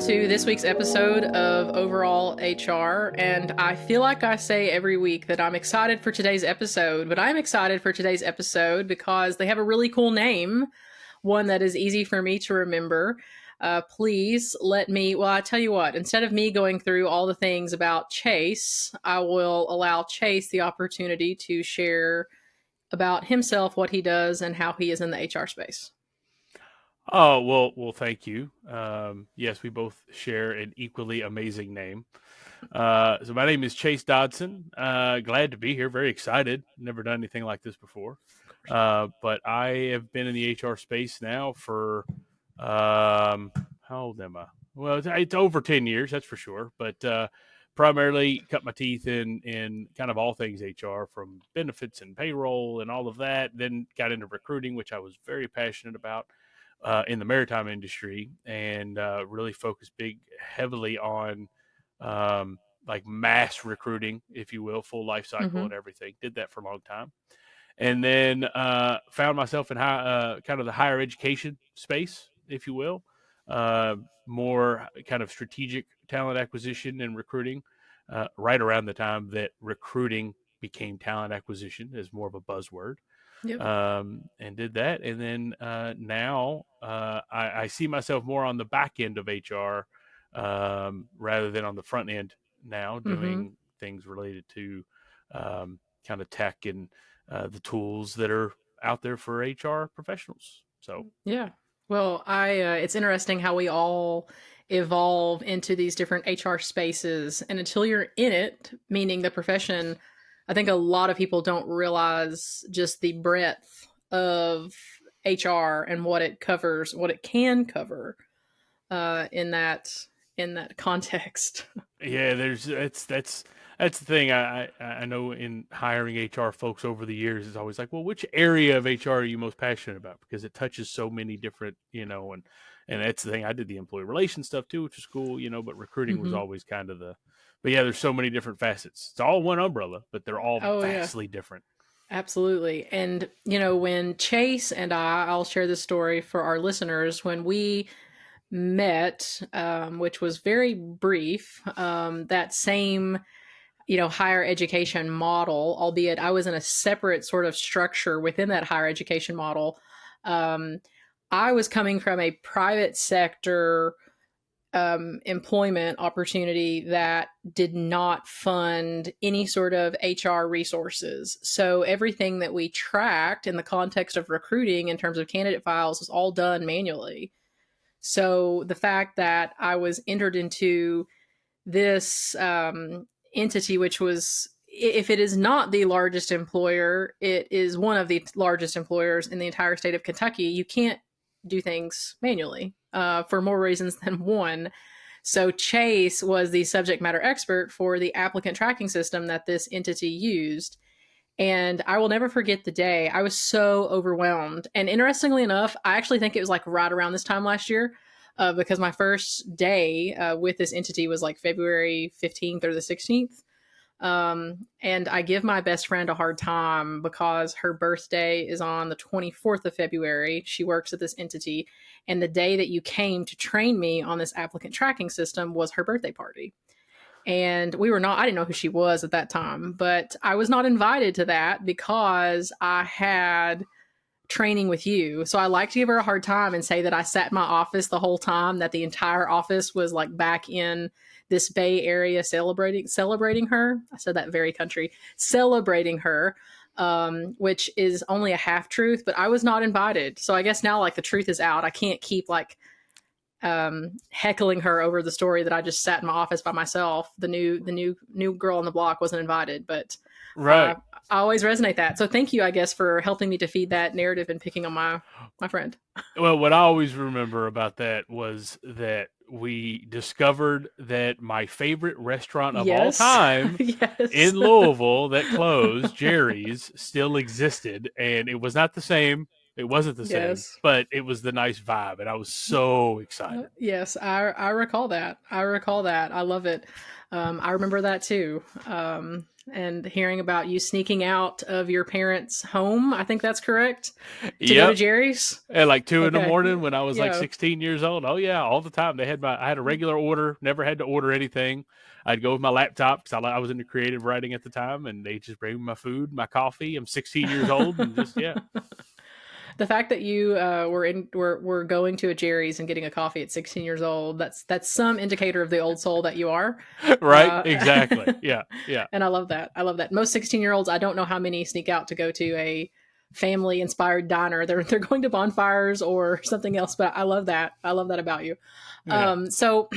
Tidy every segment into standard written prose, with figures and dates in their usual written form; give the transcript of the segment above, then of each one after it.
to this week's episode of Overall HR. And I feel like I say every week that I'm excited for today's episode, but I'm excited for today's episode because they have a really cool name, one that is easy for me to remember. Please let me, well, I tell you what, instead of me going through all the things about Chase, I will allow Chase the opportunity to share about himself, what he does, and how he is in the HR space. Oh, well, thank you. Yes, we both share an equally amazing name. So my name is Chase Dodson. Glad to be here. Very excited. Never done anything like this before. But I have been in the HR space now for, how old am I? Well, it's over 10 years, that's for sure. But primarily cut my teeth in kind of all things HR, from benefits and payroll and all of that. Then got into recruiting, which I was very passionate about in the maritime industry, and really focused heavily on like mass recruiting, if you will, full life cycle Mm-hmm. and everything. Did that for a long time, and then found myself in kind of the higher education space, if you will, uh, more kind of strategic talent acquisition and recruiting. Right around the time that recruiting became talent acquisition as more of a buzzword, Yep. and did that. And then now I see myself more on the back end of HR rather than on the front end now, Mm-hmm. doing things related to kind of tech and the tools that are out there for HR professionals. So, Yeah. Well, I it's interesting how we all evolve into these different HR spaces, and until you're in it, meaning the profession, I think a lot of people don't realize just the breadth of HR and what it covers, what it can cover in that context. yeah, that's the thing. I know in hiring HR folks over the years, it's always like, well, which area of HR are you most passionate about? Because it touches so many different, and that's the thing. I did the employee relations stuff too, which is cool, but recruiting was Mm-hmm. always kind of but yeah, there's so many different facets. It's all one umbrella, but they're all Oh yeah. vastly different. Absolutely. And, when Chase and I'll share this story for our listeners, when we met, which was very brief, that same, higher education model, albeit I was in a separate sort of structure within that higher education model. Um, I was coming from a private sector employment opportunity that did not fund any sort of HR resources. So everything that we tracked in the context of recruiting in terms of candidate files was all done manually. So the fact that I was entered into this entity, which was, if it is not the largest employer, it is one of the largest employers in the entire state of Kentucky. You can't do things manually for more reasons than one. So Chase was the subject matter expert for the applicant tracking system that this entity used. And I will never forget the day. I was so overwhelmed. And interestingly enough, I actually think it was like right around this time last year, because my first day with this entity was like February 15th or the 16th. And I give my best friend a hard time because her birthday is on the 24th of February. She works at this entity. And the day that you came to train me on this applicant tracking system was her birthday party. And I didn't know who she was at that time, but I was not invited to that because I had training with you. So I like to give her a hard time and say that I sat in my office the whole time, that the entire office was like back in this Bay Area celebrating her. I said that very country, celebrating her, which is only a half truth, but I was not invited. So I guess now like the truth is out. I can't keep like heckling her over the story that I just sat in my office by myself. The new girl on the block wasn't invited, but Right. I always resonate that. So thank you, I guess, for helping me to feed that narrative and picking on my friend. Well, what I always remember about that was that we discovered that my favorite restaurant of all Yes, time yes. in Louisville that closed, Jerry's, still existed, and it was not the same. It wasn't the same, Yes. but it was the nice vibe, and I was so excited. Yes, I recall that. I recall that. I love it. I remember that too. and hearing about you sneaking out of your parents' home. I think that's correct. To go to Yep. Jerry's. At like 2 in the Okay. morning when I was like Yeah. 16 years old. Oh yeah, all the time. I had a regular order, never had to order anything. I'd go with my laptop because I was into creative writing at the time, and they just bring me my food, my coffee. I'm 16 years old, and just yeah. The fact that you were going to a Jerry's and getting a coffee at 16 years old, that's some indicator of the old soul that you are. Right? Uh, Exactly. Yeah. Yeah. and I love that. I love that. Most 16-year-olds, I don't know how many sneak out to go to a family inspired diner. They're going to bonfires or something else, but I love that. I love that about you. Yeah. So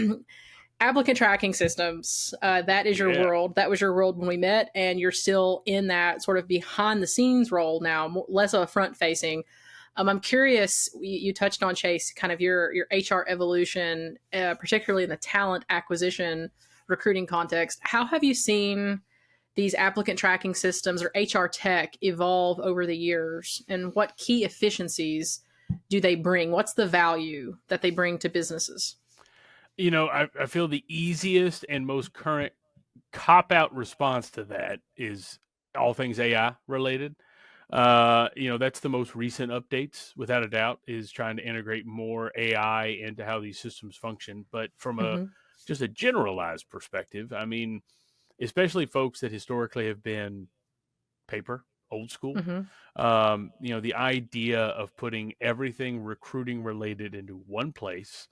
applicant tracking systems, that is your Yeah. world. That was your world when we met, and you're still in that sort of behind the scenes role now, less of a front facing. I'm curious. You touched on, Chase, kind of your HR evolution, particularly in the talent acquisition recruiting context. How have you seen these applicant tracking systems or HR tech evolve over the years, and what key efficiencies do they bring? What's the value that they bring to businesses? I feel the easiest and most current cop out response to that is all things AI related. That's the most recent updates, without a doubt, is trying to integrate more AI into how these systems function. But from a Mm-hmm. just a generalized perspective, I mean, especially folks that historically have been paper, old school. Mm-hmm. The idea of putting everything recruiting related into one place.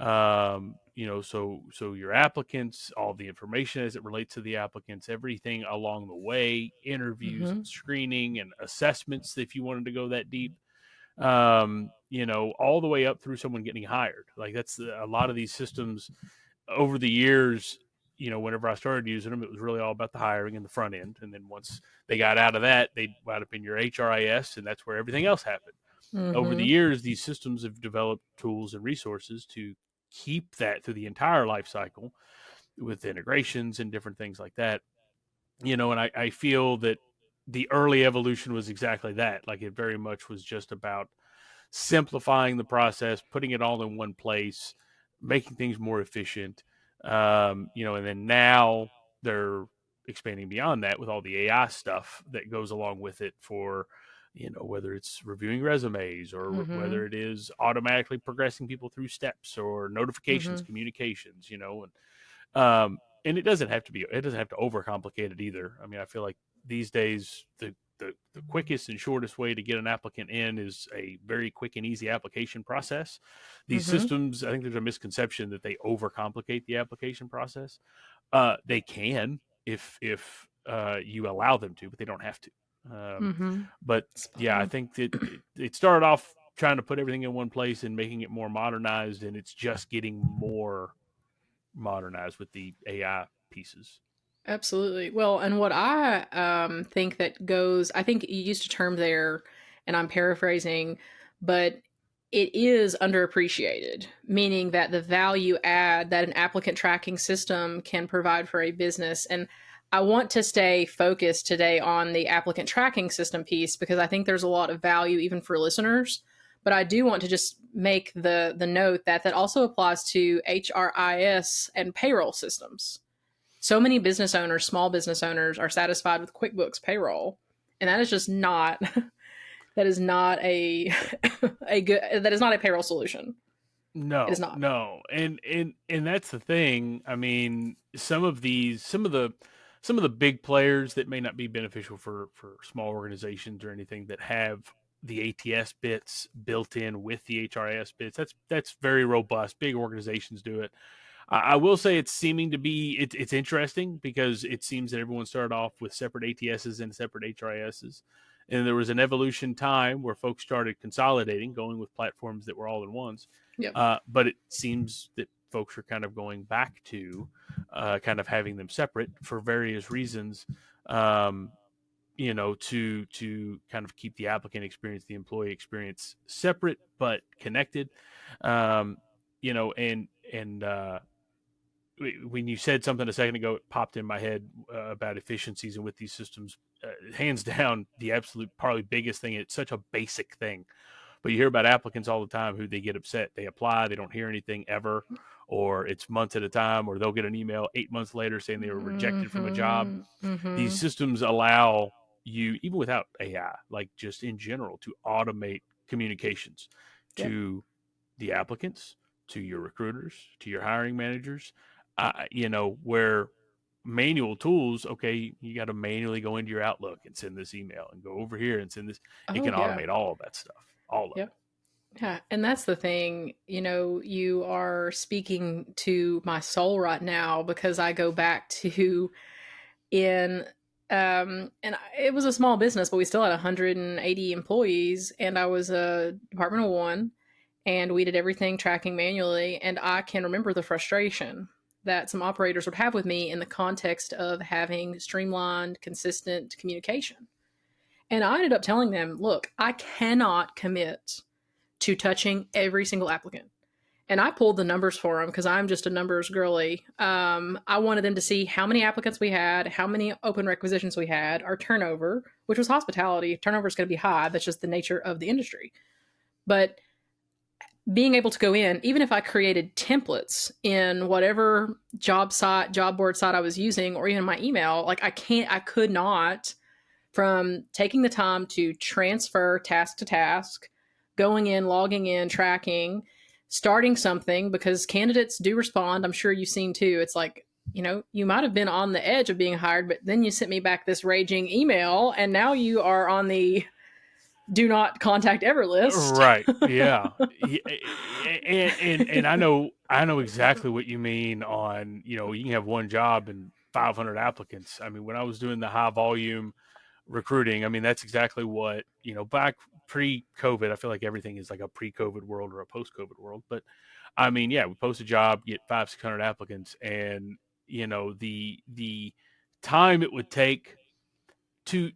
So your applicants, all the information as it relates to the applicants, everything along the way, interviews Mm-hmm. and screening and assessments if you wanted to go that deep. All the way up through someone getting hired. Like a lot of these systems over the years, whenever I started using them, it was really all about the hiring and the front end. And then once they got out of that, they wound up in your HRIS, and that's where everything else happened. Over the Mm-hmm. years, these systems have developed tools and resources to keep that through the entire life cycle with integrations and different things like that. And I feel that the early evolution was exactly that. Like it very much was just about simplifying the process, putting it all in one place, making things more efficient. And then now they're expanding beyond that with all the AI stuff that goes along with it for, whether it's reviewing resumes or Mm-hmm. whether it is automatically progressing people through steps or notifications, Mm-hmm. communications, and it doesn't have to overcomplicate it either. I mean, I feel like these days the quickest and shortest way to get an applicant in is a very quick and easy application process. These Mm-hmm. systems, I think there's a misconception that they overcomplicate the application process. They can if you allow them to, but they don't have to. Um, Mm-hmm. but Spot yeah, I on. think that it started off trying to put everything in one place and making it more modernized, and it's just getting more modernized with the AI pieces. Absolutely. Well, and what I think that goes, I think you used a term there, and I'm paraphrasing, but it is underappreciated, meaning that the value add that an applicant tracking system can provide for a business. And I want to stay focused today on the applicant tracking system piece because I think there's a lot of value even for listeners. But I do want to just make the note that that also applies to HRIS and payroll systems. So many business owners, small business owners, are satisfied with QuickBooks payroll, and that is just not that is not a a good that is not a payroll solution. It is No, not. no, and that's the thing. I mean, some of the big players that may not be beneficial for small organizations or anything that have the ATS bits built in with the HRIS bits. That's very robust. Big organizations do it. I will say it's seeming to be it's interesting because it seems that everyone started off with separate ATSs and separate HRISs, and there was an evolution time where folks started consolidating, going with platforms that were all in ones. Yep. But it seems that folks are kind of going back to kind of having them separate for various reasons. Um, to kind of keep the applicant experience, the employee experience separate but connected. Um, and when you said something a second ago, it popped in my head about efficiencies and with these systems. Hands down, the absolute probably biggest thing. It's such a basic thing, but you hear about applicants all the time who they get upset. They apply, they don't hear anything ever, or it's months at a time, or they'll get an email 8 months later saying they were rejected from a job. Mhm. These Mhm. systems allow you, even without AI, like just in general, to automate communications Yep. to the applicants, to your recruiters, to your hiring managers. Where manual tools, okay, you got to manually go into your Outlook and send this email and go over here and send this. It Oh can yeah. automate all of that stuff, all of Yep. it. Yeah, and that's the thing, you are speaking to my soul right now because I go back to in it was a small business, but we still had 180 employees, and I was a department of one, and we did everything tracking manually, and I can remember the frustration that some operators would have with me in the context of having streamlined, consistent communication. And I ended up telling them, look, I cannot commit to touching every single applicant. And I pulled the numbers for them because I'm just a numbers girly. I wanted them to see how many applicants we had, how many open requisitions we had, our turnover, which was hospitality. Turnover is going to be high. That's just the nature of the industry. But being able to go in, even if I created templates in whatever job site, job board site I was using, or even my email, like I could not, from taking the time to transfer task to task, going in, logging in, tracking, starting something, because candidates do respond. I'm sure you've seen too. It's like, you might have been on the edge of being hired, but then you sent me back this raging email, and now you are on the do not contact ever list. Right. Yeah. And I know exactly what you mean on, you can have one job and 500 applicants. I mean, when I was doing the high volume recruiting, I mean, that's exactly what, back pre-COVID, I feel like everything is like a pre-COVID world or a post-COVID world. But I mean, yeah, we post a job, get 500, 600 applicants, and the time it would take to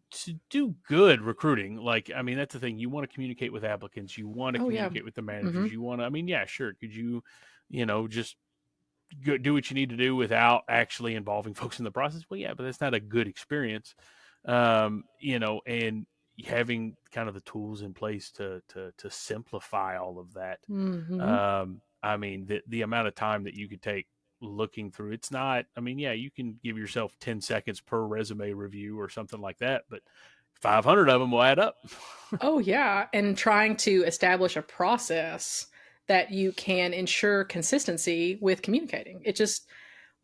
do good recruiting. Like, I mean, that's the thing, you want to communicate with applicants, you want to Oh yeah. communicate with the Mm-hmm. managers, you want to, I mean, yeah, sure, could you, just do what you need to do without actually involving folks in the process? Well, yeah, but that's not a good experience. And having kind of the tools in place to simplify all of that. Mm-hmm. I mean, the amount of time that you could take looking through, it's not, I mean, yeah, you can give yourself 10 seconds per resume review or something like that, but 500 of them will add up. Oh yeah, and trying to establish a process that you can ensure consistency with communicating. It just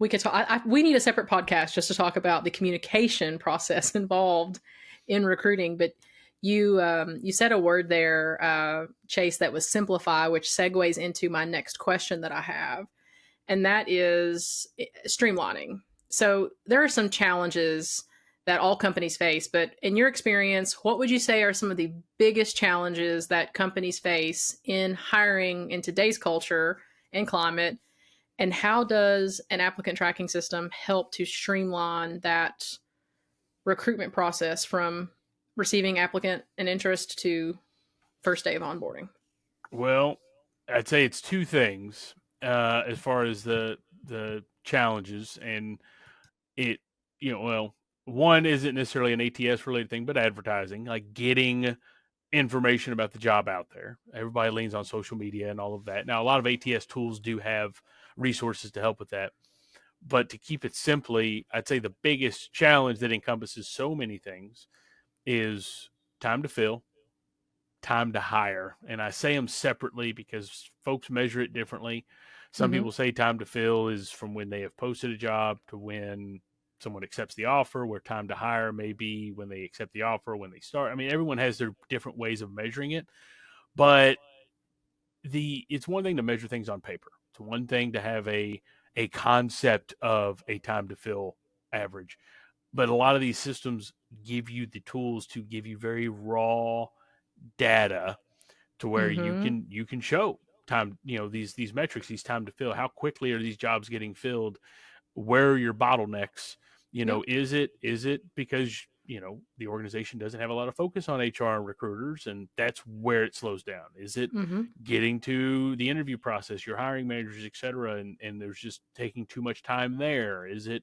we could talk. We need a separate podcast just to talk about the communication process involved in recruiting. But you said a word there, Chase, that was simplify, which segues into my next question that I have, and that is streamlining. So there are some challenges that all companies face, but in your experience, what would you say are some of the biggest challenges that companies face in hiring in today's culture and climate? And how does an applicant tracking system help to streamline that recruitment process from receiving applicant and interest to first day of onboarding? Well, I'd say it's two things as far as the challenges, and it, well, one isn't necessarily an ATS related thing, but advertising, like getting information about the job out there. Everybody leans on social media and all of that. Now, a lot of ATS tools do have resources to help with that. But to keep it simply, I'd say the biggest challenge that encompasses so many things is time to fill, time to hire. And I say them separately because folks measure it differently. Some Mm-hmm. people say time to fill is from when they have posted a job to when someone accepts the offer, where time to hire may be when they accept the offer, when they start. I mean, everyone has their different ways of measuring it, but it's one thing to measure things on paper. It's one thing to have a concept of a time to fill average. But a lot of these systems give you the tools to give you very raw data to where you Mm-hmm. can show time, these metrics, these time to fill, how quickly are these jobs getting filled, where are your bottlenecks, Yep. is it because the organization doesn't have a lot of focus on HR and recruiters, and that's where it slows down? Is it Mm-hmm. getting to the interview process, your hiring managers, etc., and there's just taking too much time there? Is it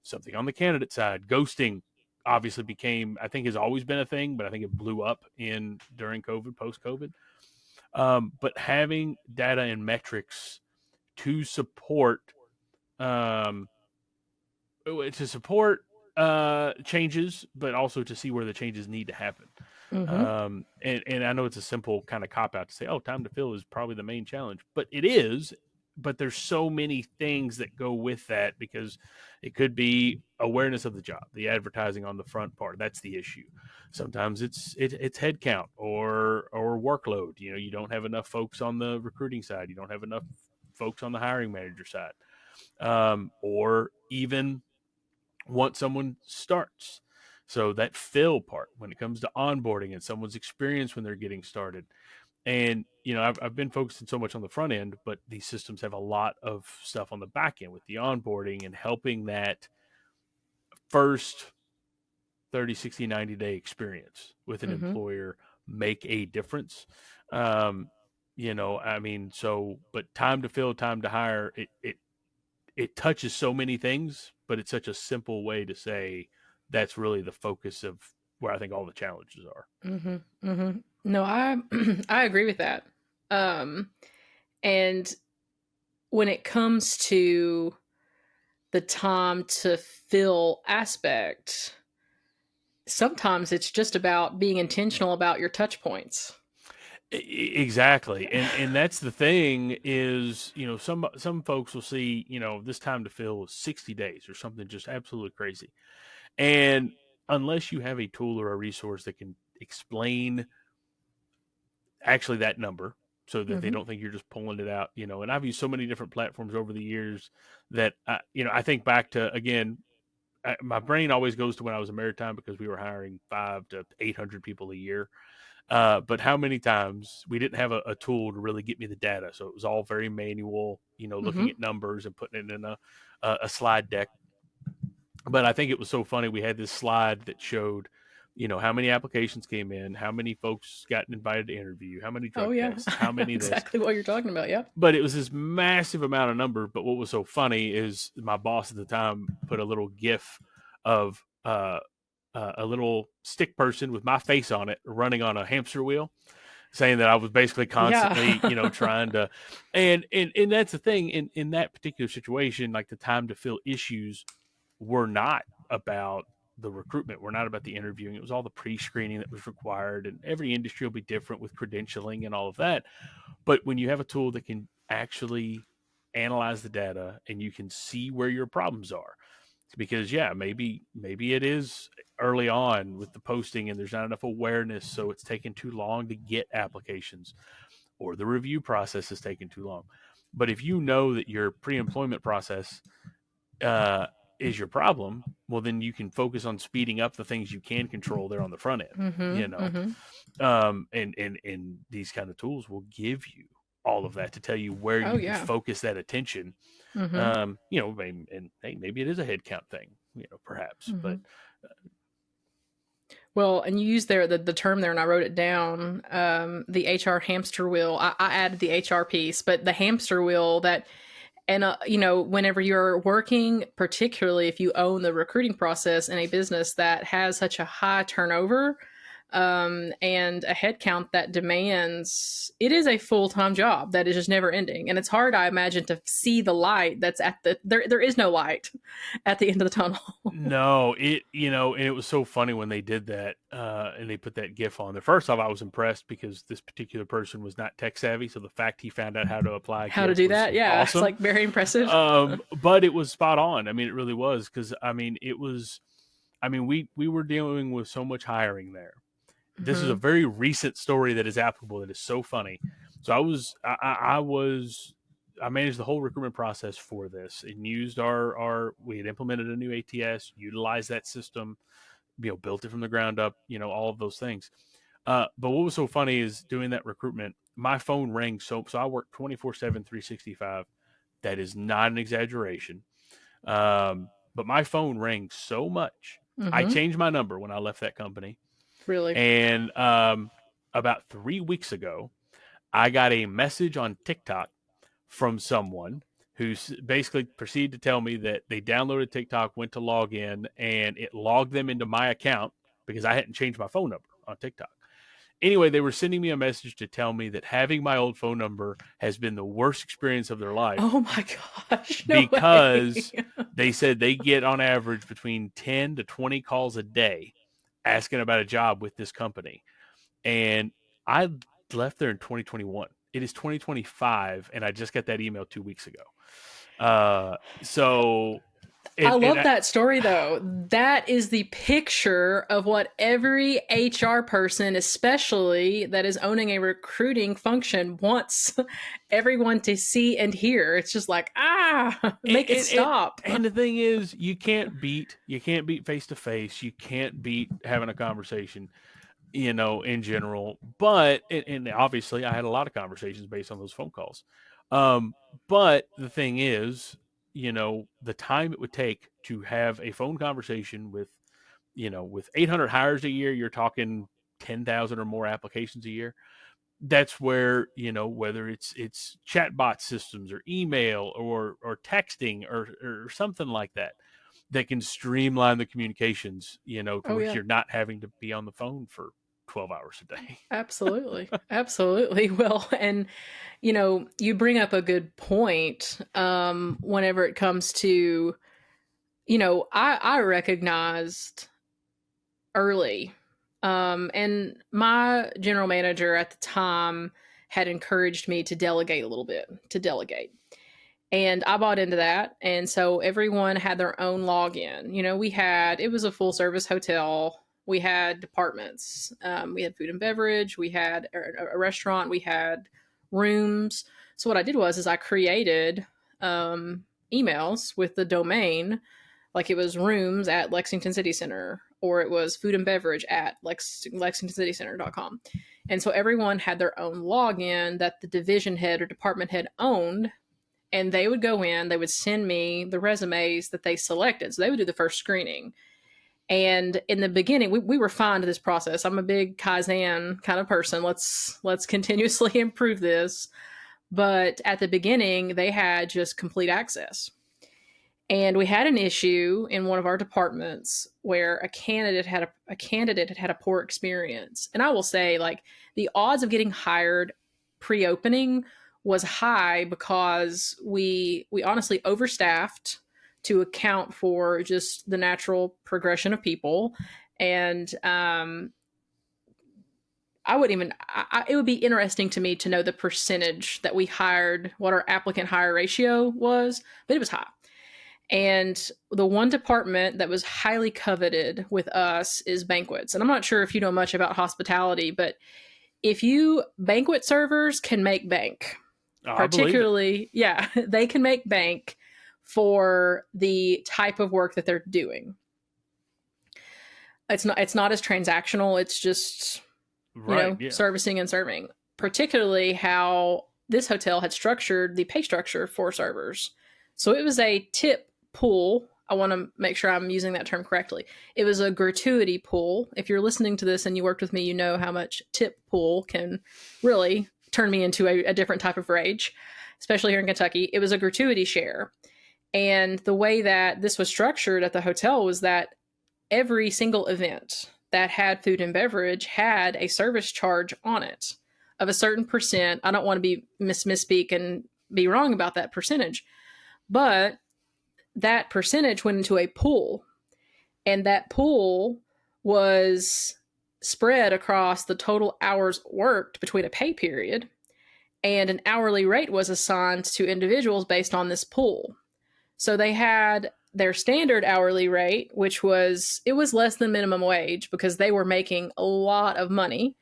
something on the candidate side? Ghosting obviously became, I think, has always been a thing, but I think it blew up in during COVID, post COVID. But having data and metrics to support um, to support changes, but also to see where the changes need to happen. Mm-hmm. And I know it's a simple kind of cop out to say, oh, time to fill is probably the main challenge, but it is. But there's so many things that go with that because it could be awareness of the job, the advertising on the front part. That's the issue. Sometimes it's headcount or workload. You know, you don't have enough folks on the recruiting side. You don't have enough folks on the hiring manager side, or even once someone starts. So that fill part when it comes to onboarding and someone's experience when they're getting started. And, you know, I've been focusing so much on the front end, but these systems have a lot of stuff on the back end with the onboarding and helping that first 30, 60, 90-day experience with an Mm-hmm. employer make a difference. Um, you know, I mean, so, but time to fill, time to hire, it touches so many things, but it's such a simple way to say that's really the focus of where I think all the challenges are. Mm-hmm. Mm-hmm. No, I I agree with that. Um, and when it comes to the time to fill aspect, sometimes it's just about being intentional about your touch points. Exactly, and that's the thing is, you know, some folks will see, you know, this time to fill is 60 days or something just absolutely crazy, and unless you have a tool or a resource that can explain actually that number so that they Mm-hmm. don't think you're just pulling it out, you know. And I've used so many different platforms over the years that you know, I think back to, again, my brain always goes to when I was in maritime because we were hiring 5 to 800 people a year. But how many times we didn't have a tool to really get me the data, so it was all very manual, you know, looking Mm-hmm. at numbers and putting it in a slide deck. But I think it was so funny. We had this slide that showed, you know, how many applications came in, how many folks got invited to interview, how many Oh drug yeah, tests, how many this. exactly what you're talking about. Yeah. But it was this massive amount of number. But what was so funny is my boss at the time put a little GIF of a little stick person with my face on it running on a hamster wheel, saying that I was basically constantly, you know, Yeah. trying to, and that's the thing in that particular situation, like the time to fill issues were not about the recruitment. We're not about the interviewing. It was all the pre-screening that was required, and every industry will be different with credentialing and all of that. But when you have a tool that can actually analyze the data and you can see where your problems are, because yeah, maybe it is early on with the posting and there's not enough awareness, so it's taking too long to get applications, or the review process is taking too long. But if you know that your pre-employment process uh, is your problem, well, then you can focus on speeding up the things you can control there on the front end. You Mm-hmm. know, Mm-hmm. and these kind of tools will give you all of that to tell you where Oh you can yeah. focus that attention. Mm-hmm. You know, and hey, maybe it is a headcount thing, you know, perhaps, Mm-hmm. but Well, and you used there the term there, and I wrote it down. The HR hamster wheel. I added the HR piece, but the hamster wheel that, and you know, whenever you're working, particularly if you own the recruiting process in a business that has such a high turnover, and a headcount that demands, it is a full-time job that is just never ending, and it's hard, I imagine, to see the light that's at the there is no light at the end of the tunnel. no, you know, and it was so funny when they did that, and they put that GIF on there. First off, I was impressed because this particular person was not tech savvy, so the fact he found out how to apply a How to GIF do was that? Yeah, it's awesome. like very impressive. But it was spot on. I mean, it really was, because I mean, it was. I mean, we were dealing with so much hiring there. This is a Mm-hmm. very recent story that is applicable. That is so funny. So I managed the whole recruitment process for this and used our we had implemented a new ATS, utilized that system, you know, built it from the ground up, you know, all of those things. But what was so funny is doing that recruitment, my phone rang so I work 24/7, 365. That is not an exaggeration. But my phone rang so much. I Mm-hmm. changed my number when I left that company, Really. and about 3 weeks ago, I got a message on TikTok from someone who basically proceeded to tell me that they downloaded TikTok, went to log in, and it logged them into my account because I hadn't changed my phone number on TikTok. Anyway, they were sending me a message to tell me that having my old phone number has been the worst experience of their life Oh my gosh, no way. because they said they get on average between 10 to 20 calls a day asking about a job with this company. And I left there in 2021. It is 2025, and I just got that email 2 weeks ago. So, I and love that story though. That is the picture of what every HR person, especially that is owning a recruiting function, wants everyone to see and hear. It's just like, make it and, stop. and the thing is, you can't beat face to face. You can't beat having a conversation, in general. But and obviously, I had a lot of conversations based on those phone calls. Um, but the thing is, the time it would take to have a phone conversation with 800 hires a year, you're talking 10,000 or more applications a year. That's where, whether it's chatbot systems or email or texting or something like that can streamline the communications, to Oh where yeah. you're not having to be on the phone for 12 hours a day. Absolutely. Absolutely. Well, and you bring up a good point whenever it comes to, I recognized early. And my general manager at the time had encouraged me to delegate a little bit, to delegate. And I bought into that. And so everyone had their own login. It was a full service hotel. We had departments. We had food and beverage. We had a restaurant. We had rooms. So what I did was, is I created emails with the domain, like it was rooms at Lexington City Center, or it was food and beverage at lexingtoncitycenter.com. And so everyone had their own login that the division head or department head owned, and they would go in, they would send me the resumes that they selected. So they would do the first screening. And in the beginning, we were fine to this process. I'm a big Kaizen kind of person. Let's continuously improve this. But at the beginning, they had just complete access. And we had an issue in one of our departments where a candidate had a poor experience. And I will say, like, the odds of getting hired pre-opening was high because we honestly overstaffed to account for just the natural progression of people. And it would be interesting to me to know the percentage that we hired, what our applicant hire ratio was, but it was high. And the one department that was highly coveted with us is banquets. And I'm not sure if you know much about hospitality, but banquet servers can make bank. Oh, I believe it. Particularly, yeah, they can make bank for the type of work that they're doing. It's not as transactional. It's just, Right. Yeah. servicing and serving. Particularly how this hotel had structured the pay structure for servers. So it was a tip pool. I want to make sure I'm using that term correctly. It was a gratuity pool. If you're listening to this and you worked with me, you know how much tip pool can really turn me into a different type of rage, especially here in Kentucky. It was a gratuity share. And the way that this was structured at the hotel was that every single event that had food and beverage had a service charge on it of a certain percent. I don't want to be misspeak and be wrong about that percentage, but that percentage went into a pool, and that pool was spread across the total hours worked between a pay period, and an hourly rate was assigned to individuals based on this pool. So they had their standard hourly rate, which was less than minimum wage because they were making a lot of money.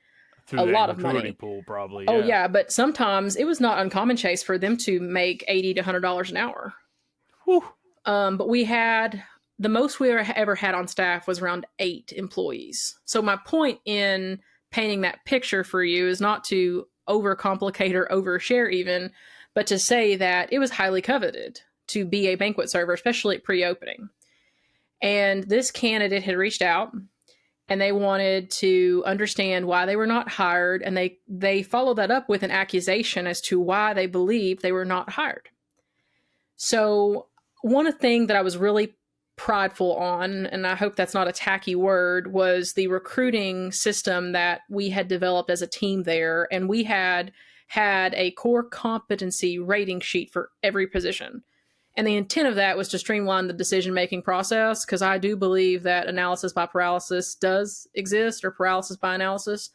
Through A that lot of gratuity money. pool, probably. Oh Yeah. yeah, but sometimes it was not uncommon, Chase, for them to make $80 to $100 an hour. Whew. But we had the most we ever had on staff was around 8 employees. So my point in painting that picture for you is not to overcomplicate or overshare even, but to say that it was highly coveted to be a banquet server, especially at pre-opening. And this candidate had reached out and they wanted to understand why they were not hired, and they followed that up with an accusation as to why they believed they were not hired. So one thing that I was really prideful on, and I hope that's not a tacky word, was the recruiting system that we had developed as a team there. And we had a core competency rating sheet for every position. And the intent of that was to streamline the decision making process, because I do believe that analysis by paralysis does exist, or paralysis by analysis.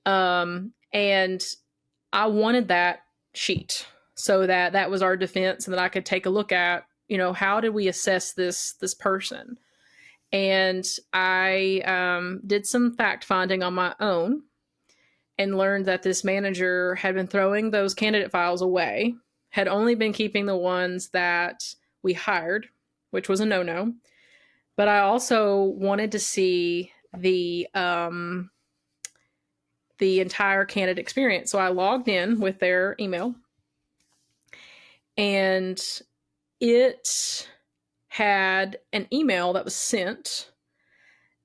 And I wanted that sheet so that that was our defense, and that I could take a look at, how did we assess this person. And I did some fact finding on my own and learned that this manager had been throwing those candidate files away, had only been keeping the ones that we hired, which was a no-no. But I also wanted to see the entire candidate experience. So I logged in with their email, and it had an email that was sent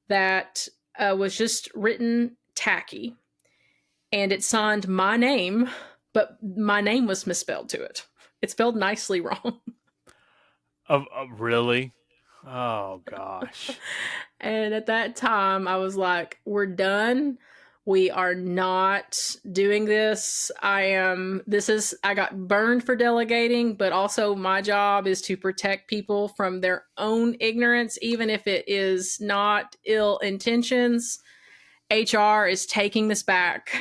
that was just written tacky, and it signed my name, but my name was misspelled to it. It's spelled nicely wrong. Really? Oh gosh. And at that time, I was like, we're done. We are not doing this. I got burned for delegating, but also my job is to protect people from their own ignorance, even if it is not ill intentions. HR is taking this back.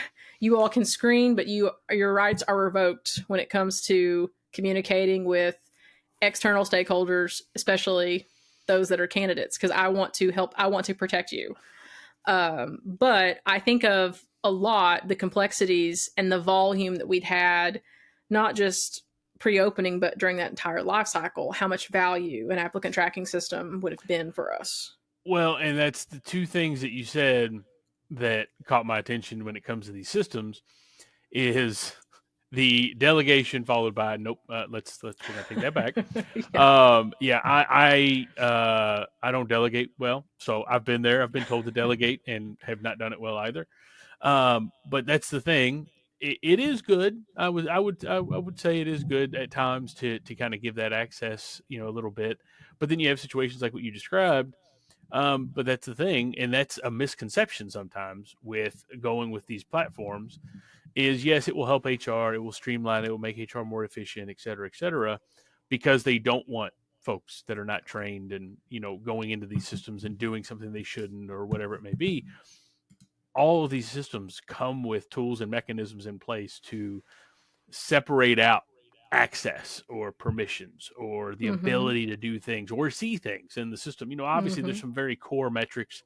You all can screen, but your rights are revoked when it comes to communicating with external stakeholders, especially those that are candidates, because I want to help. I want to protect you. But I think of a lot the complexities and the volume that we'd had, not just pre-opening, but during that entire life cycle, how much value an applicant tracking system would have been for us. Well, and that's the two things that you said that caught my attention when it comes to these systems is the delegation followed by nope. We're gonna take that back. Yeah. Yeah, I don't delegate well, so I've been there. I've been told to delegate and have not done it well either. But that's the thing. It is good. I would say it is good at times to kind of give that access, a little bit. But then you have situations like what you described. But that's the thing, and that's a misconception sometimes with going with these platforms. Is yes, it will help HR, it will streamline, it will make HR more efficient, et cetera, because they don't want folks that are not trained and going into these systems and doing something they shouldn't or whatever it may be. All of these systems come with tools and mechanisms in place to separate out access or permissions or the Mm-hmm. ability to do things or see things in the system. Obviously Mm-hmm. there's some very core metrics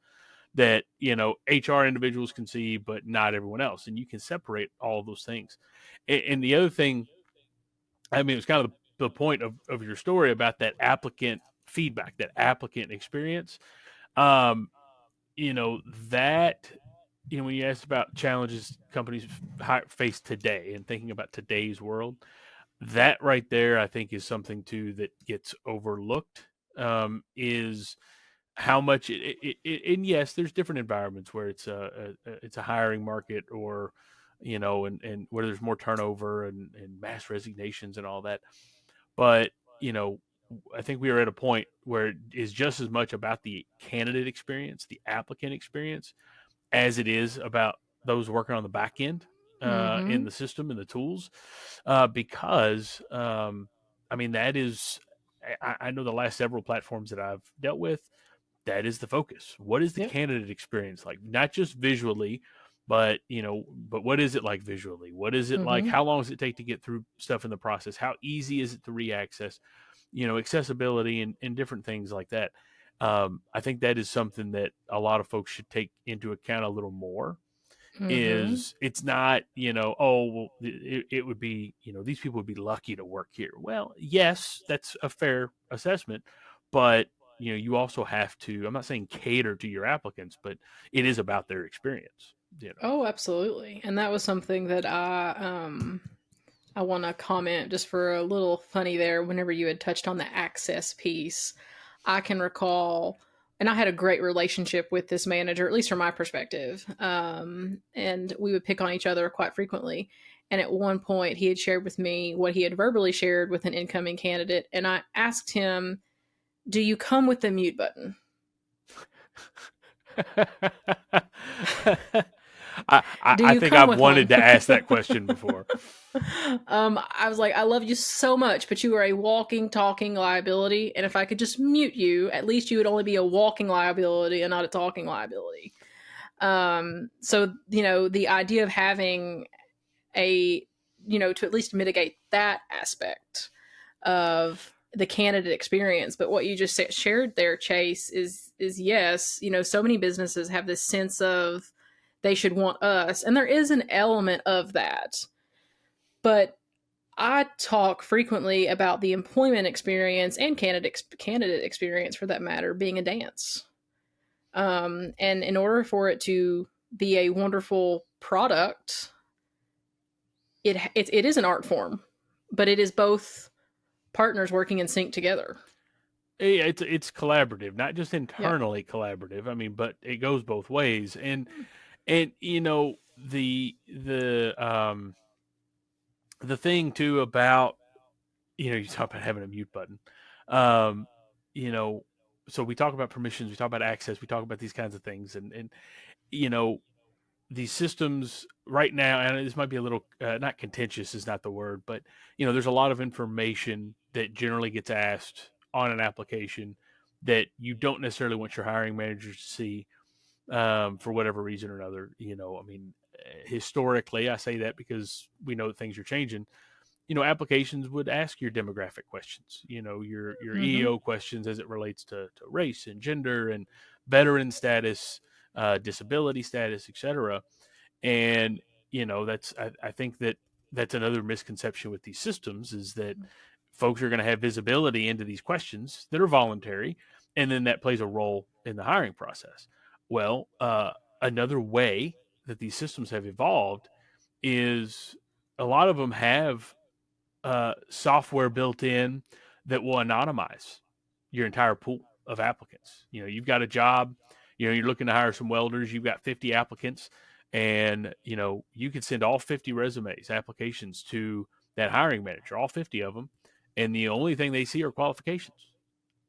that HR individuals can see, but not everyone else, and you can separate all of those things. And the other thing, I mean, it's kind of the point of your story about that applicant feedback, that applicant experience. Um, you know that when you asked about challenges companies face today and thinking about today's world, that right there, I think, is something too that gets overlooked. Is how much and yes, there's different environments where it's a hiring market, or and where there's more turnover and mass resignations and all that. But I think we are at a point where it is just as much about the candidate experience, the applicant experience, as it is about those working on the back end in Mm-hmm. the system and the tools, because I mean that is I know the last several platforms that I've dealt with, that is the focus. What is the Yep. candidate experience like? Not just visually, but but what is it like visually? What is it like? Mm-hmm. How long does it take to get through stuff in the process? How easy is it to reaccess? Accessibility and different things like that. I think that is something that a lot of folks should take into account a little more. Mm-hmm. Is it's not oh well, it would be these people would be lucky to work here. Well, yes, that's a fair assessment, but you also have to, I'm not saying cater to your applicants, but it is about their experience. Oh, absolutely. And that was something that I want to comment just for a little funny there. Whenever you had touched on the access piece, I can recall, and I had a great relationship with this manager, at least from my perspective. And we would pick on each other quite frequently. And at one point, he had shared with me what he had verbally shared with an incoming candidate. And I asked him, Do you come with the mute button? Do I you think come I've with one? wanted to ask that question before. I was like, I love you so much, but you are a walking, talking liability. And if I could just mute you, at least you would only be a walking liability and not a talking liability. So, the idea of having a, to at least mitigate that aspect of the candidate experience. But what you just shared there, Chase, is yes, so many businesses have this sense of they should want us, and there is an element of that. But I talk frequently about the employment experience and candidate experience, for that matter, being a dance. And in order for it to be a wonderful product, it is an art form, but it is both partners working in sync together. Yeah, it's collaborative, not just Yeah. internally collaborative. I mean, but it goes both ways. And the thing too about, you talk about having a mute button. Um, you know, so we talk about permissions, we talk about access, we talk about these kinds of things, and you know these systems right now, and this might be a little not contentious is not the word, but there's a lot of information that generally gets asked on an application that you don't necessarily want your hiring managers to see, for whatever reason or another. I mean, historically, I say that because we know that things are changing. Applications would ask your demographic questions, your Mm-hmm. EEO questions as it relates to race and gender and veteran status, disability status, etc. And that's I think that's another misconception with these systems, is that folks are going to have visibility into these questions that are voluntary, and then that plays a role in the hiring process. Well, another way that these systems have evolved is a lot of them have software built in that will anonymize your entire pool of applicants. You've got a job, you're looking to hire some welders, you've got 50 applicants, and you can send all 50 resumes, applications to that hiring manager, all 50 of them, and the only thing they see are qualifications.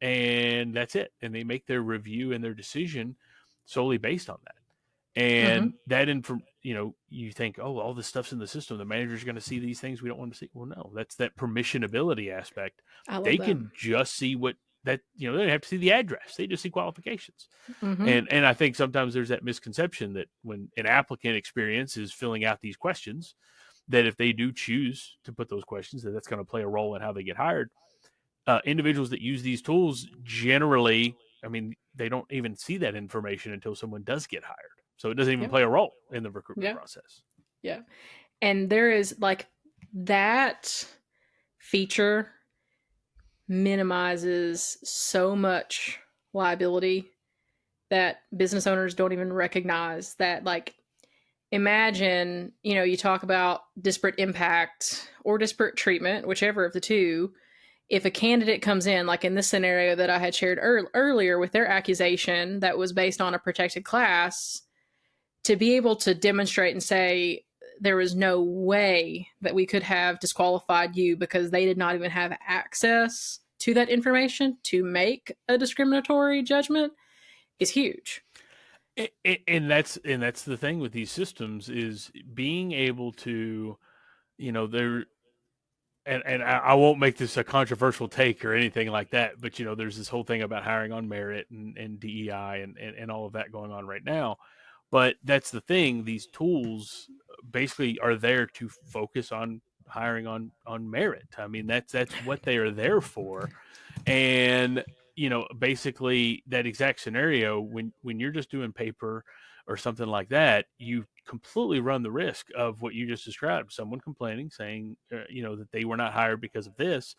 And that's it. And they make their review and their decision solely based on that. Mm-hmm. And that you think, oh, all this stuff's in the system, the manager's going to see these things we don't want to see. Well, no, that's that permissionability aspect. I love They that. can just see what that they don't have to see the address, they just see qualifications. Mm-hmm. And I think sometimes there's that misconception that when an applicant experience is filling out these questions, that if they do choose to put those questions, that's going to play a role in how they get hired. Individuals that use these tools generally, I mean, they don't even see that information until someone does get hired. So it doesn't even Yeah. play a role in the recruitment Yeah. process. Yeah. And there is like that feature minimizes so much liability that business owners don't even recognize that. Like, imagine, you talk about disparate impact or disparate treatment, whichever of the two. If a candidate comes in, like in this scenario that I had shared earlier with their accusation that was based on a protected class, to be able to demonstrate and say there was no way that we could have disqualified you because they did not even have access to that information to make a discriminatory judgment is huge. And that's the thing with these systems, is being able to, there, and I won't make this a controversial take or anything like that, but there's this whole thing about hiring on merit and DEI and all of that going on right now. But that's the thing; these tools basically are there to focus on hiring on merit. I mean, that's what they are there for. And basically that exact scenario, when you're just doing paper or something like that, you completely run the risk of what you just described, someone complaining, saying that they were not hired because of this.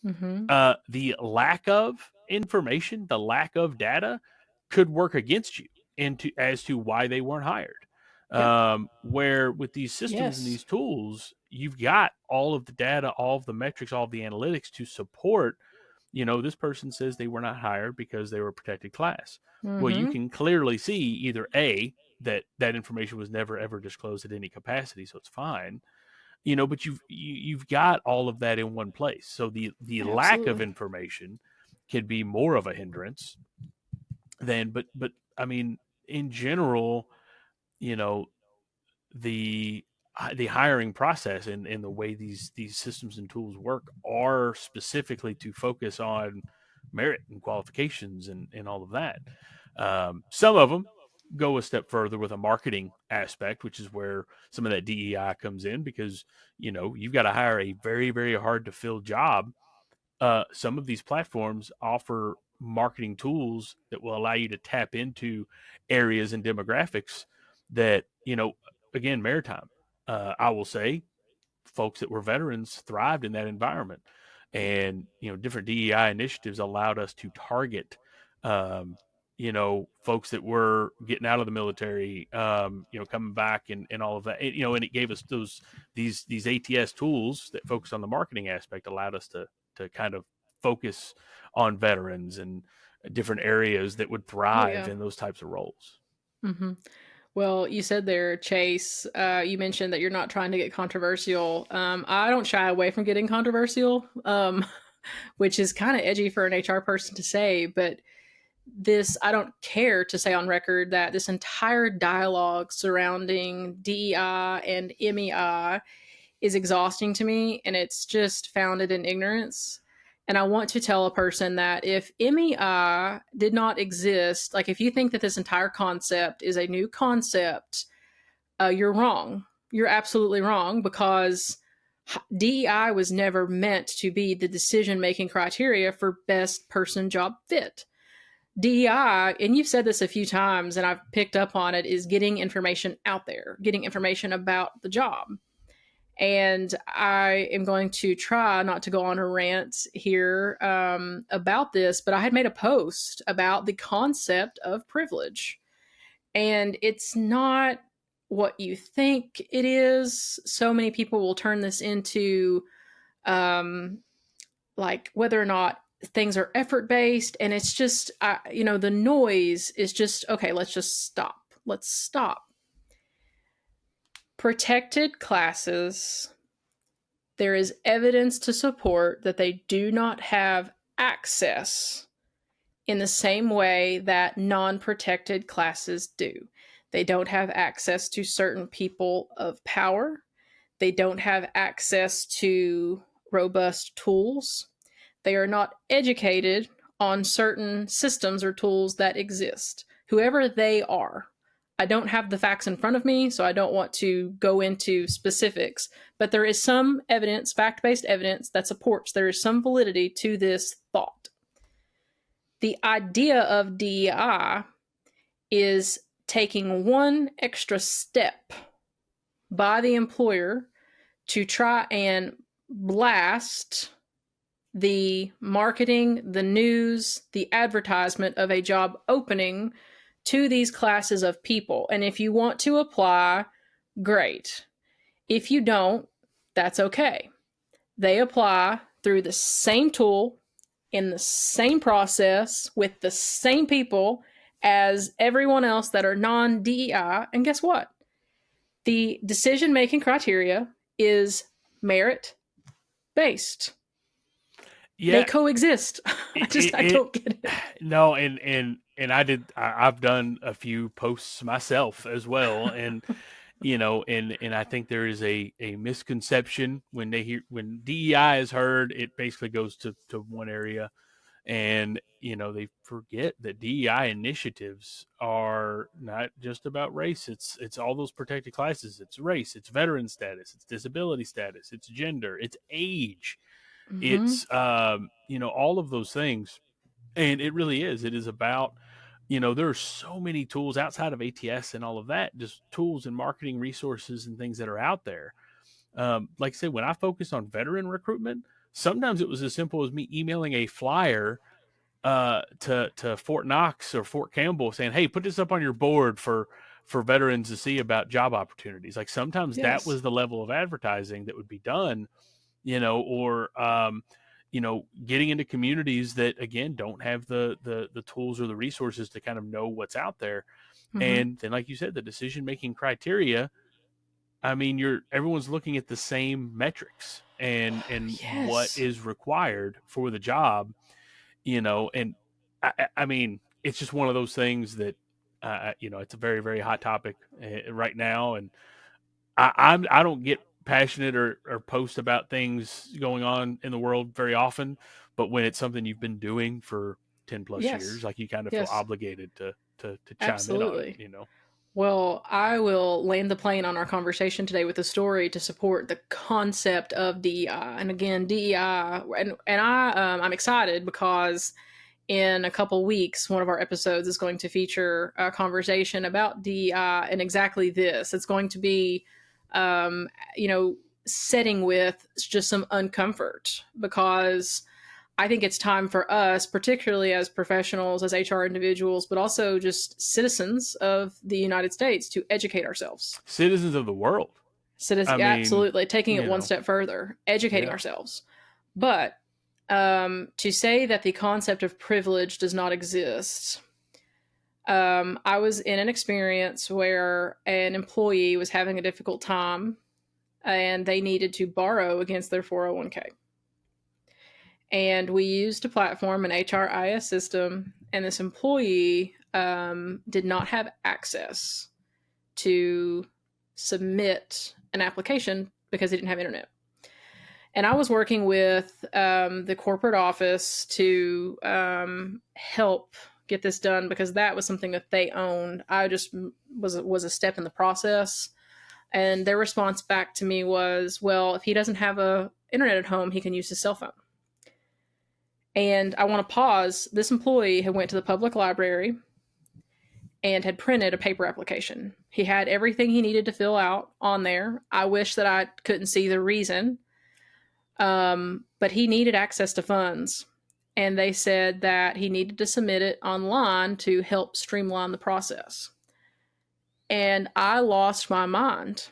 Mm-hmm. The lack of information, the lack of data, could work against you into as to why they weren't hired. Yep. Where with these systems and Yes. these tools, you've got all of the data, all of the metrics, all of the analytics to support, this person says they were not hired because they were a protected class. Well, you Mm-hmm. can clearly see either A, that information was never ever disclosed at any capacity, so it's fine. But you've got all of that in one place. So the lack of Absolutely. information can be more of a hindrance than, but I mean, in general, you know, the the hiring process and the way these systems and tools work are specifically to focus on merit and qualifications and all of that. Some of them go a step further with a marketing aspect, which is where some of that DEI comes in, because you've got to hire a very, very hard to fill job. Some of these platforms offer marketing tools that will allow you to tap into areas and demographics that, again, maritime. I will say folks that were veterans thrived in that environment. And, different DEI initiatives allowed us to target, folks that were getting out of the military, coming back and all of that. And it gave us these ATS tools that focused on the marketing aspect, allowed us to kind of focus on veterans and different areas that would Oh thrive yeah. in those types of roles. Hmm. Well, you said there, Chase, you mentioned that you're not trying to get controversial. I don't shy away from getting controversial, which is kind of edgy for an HR person to say, but I don't care to say on record that this entire dialogue surrounding DEI and MEI is exhausting to me, and it's just founded in ignorance. And I want to tell a person that if MEI did not exist, like if you think that this entire concept is a new concept, you're wrong. You're absolutely wrong, because DEI was never meant to be the decision making criteria for best person job fit. DEI, and you've said this a few times and I've picked up on it, is getting information out there, getting information about the job. And I am going to try not to go on a rant here about this, but I had made a post about the concept of privilege. And it's not what you think it is. So many people will turn this into um, like whether or not things are effort based. And it's just, the noise is just, okay, let's just stop. Let's stop. Protected classes, there is evidence to support that they do not have access in the same way that non protected classes do. They don't have access to certain people of power. They don't have access to robust tools. They are not educated on certain systems or tools that exist, whoever they are. I don't have the facts in front of me, so I don't want to go into specifics, but there is some evidence, fact based evidence, that supports there is some validity to this thought. The idea of DEI is taking one extra step by the employer to try and blast the marketing, the news, the advertisement of a job opening to these classes of people. And if you want to apply, great. If you don't, that's okay. They apply through the same tool, in the same process, with the same people as everyone else that are non DEI. And guess what? The decision making criteria is merit based. They Yeah, coexist. I it don't get it. no, and I've done a few posts myself as well, and and I think there is a misconception when when DEI is heard, it basically goes to one area, and they forget that DEI initiatives are not just about race. It's all those protected classes. It's race, it's veteran status, it's disability status, it's gender, it's age, Mm-hmm. it's all of those things. And it really is. It is about, there are so many tools outside of ATS and all of that, just tools and marketing resources and things that are out there. Like I said, when I focused on veteran recruitment, sometimes it was as simple as me emailing a flyer to Fort Knox or Fort Campbell saying, "Hey, put this up on your board for veterans to see about job opportunities." Like sometimes that Yes. was the level of advertising that would be done, or getting into communities that again don't have the tools or the resources to kind of know what's out there. Mm-hmm. And then, like you said, the decision making criteria. I mean, everyone's looking at the same metrics and what Yes. is required for the job. And I mean, it's just one of those things that, it's a very, very hot topic right now. And I don't get passionate or post about things going on in the world very often, but when it's something you've been doing for 10 plus Yes. years, like you kind of feel Yes. obligated to chime in on Absolutely. it. Well, I will land the plane on our conversation today with a story to support the concept of DEI. And again, DEI, I'm excited because in a couple weeks, one of our episodes is going to feature a conversation about DEI and exactly this. It's going to be, um, you know, setting with just some uncomfort because I think it's time for us, particularly as professionals, as HR individuals, but also just citizens of the United States, to educate ourselves. Citizens of the world. I mean, Absolutely, taking it you one know, step further, educating yeah. ourselves. But to say that the concept of privilege does not exist, I was in an experience where an employee was having a difficult time and they needed to borrow against their 401k. And we used a platform, an HRIS system, and this employee did not have access to submit an application because he didn't have internet. And I was working with the corporate office to help get this done because that was something that they owned. I just was a step in the process, and their response back to me was, "Well, if he doesn't have a internet at home, he can use his cell phone." And I want to pause. This employee had went to the public library and had printed a paper application. He had everything he needed to fill out on there. I wish that I couldn't see the reason, but he needed access to funds. And they said that he needed to submit it online to help streamline the process. And I lost my mind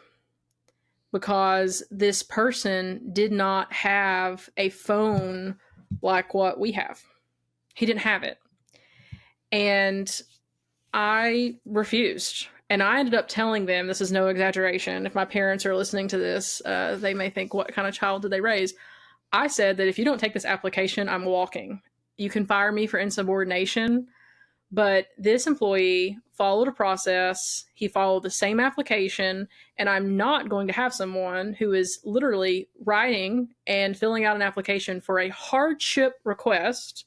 because this person did not have a phone like what we have. He didn't have it. And I refused. And I ended up telling them, this is no exaggeration. If my parents are listening to this, they may think, what kind of child did they raise? I said that if you don't take this application, I'm walking. You can fire me for insubordination. But this employee followed a process. He followed the same application. And I'm not going to have someone who is literally writing and filling out an application for a hardship request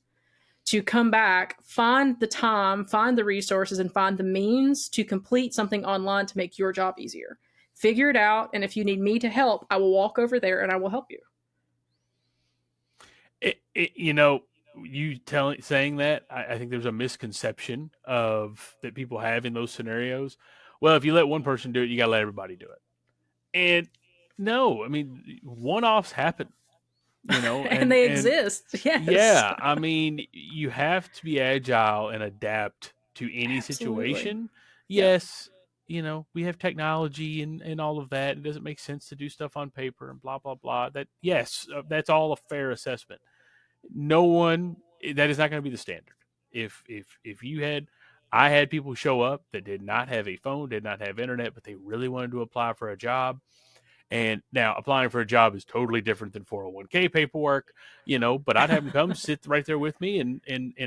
to come back, find the time, find the resources, and find the means to complete something online to make your job easier. Figure it out. And if you need me to help, I will walk over there and I will help you. You saying that, I think there's a misconception of that people have in those scenarios. Well, if you let one person do it, you got to let everybody do it. And no, I mean, one-offs happen, And and they exist. Yes. yeah, I mean, you have to be agile and adapt to any Absolutely. situation. Yep. Yes, we have technology and all of that. It doesn't make sense to do stuff on paper and blah blah blah. Yes, that's all a fair assessment. No one that is not going to be the standard. If I had people show up that did not have a phone, did not have internet, but they really wanted to apply for a job. And now applying for a job is totally different than 401k paperwork, but I'd have them come sit right there with me and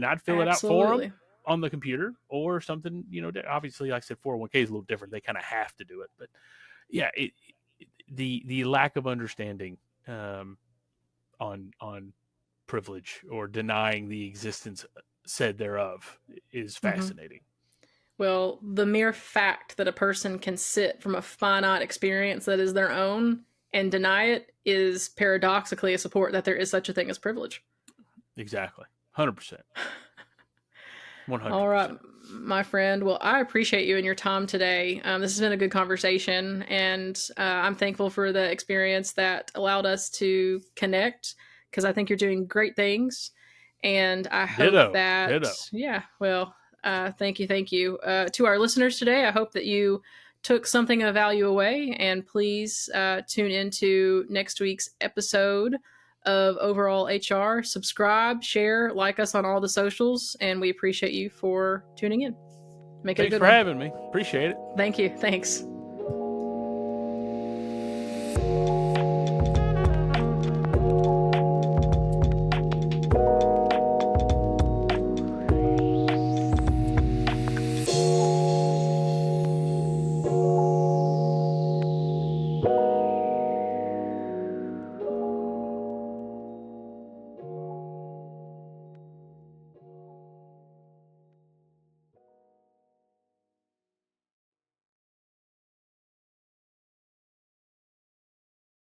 I'd fill it out for them Absolutely. on the computer or something, obviously, like I said, 401k is a little different. They kind of have to do it, but yeah, the lack of understanding, on privilege or denying the existence said thereof is Mm-hmm. fascinating. Well, the mere fact that a person can sit from a finite experience that is their own and deny it is paradoxically a support that there is such a thing as privilege. Exactly. 100%. All right, 100%. my friend. Well, I appreciate you and your time today. This has been a good conversation, and I'm thankful for the experience that allowed us to connect because I think you're doing great things. And I hope Ditto. that, Ditto. yeah, well, thank you. Thank you. To our listeners today, I hope that you took something of value away, and please tune into next week's episode of Overall HR. Subscribe, share, like us on all the socials, and we appreciate you for tuning in. Make it a Thanks good for one. having me. Appreciate it. Thank you. Thanks.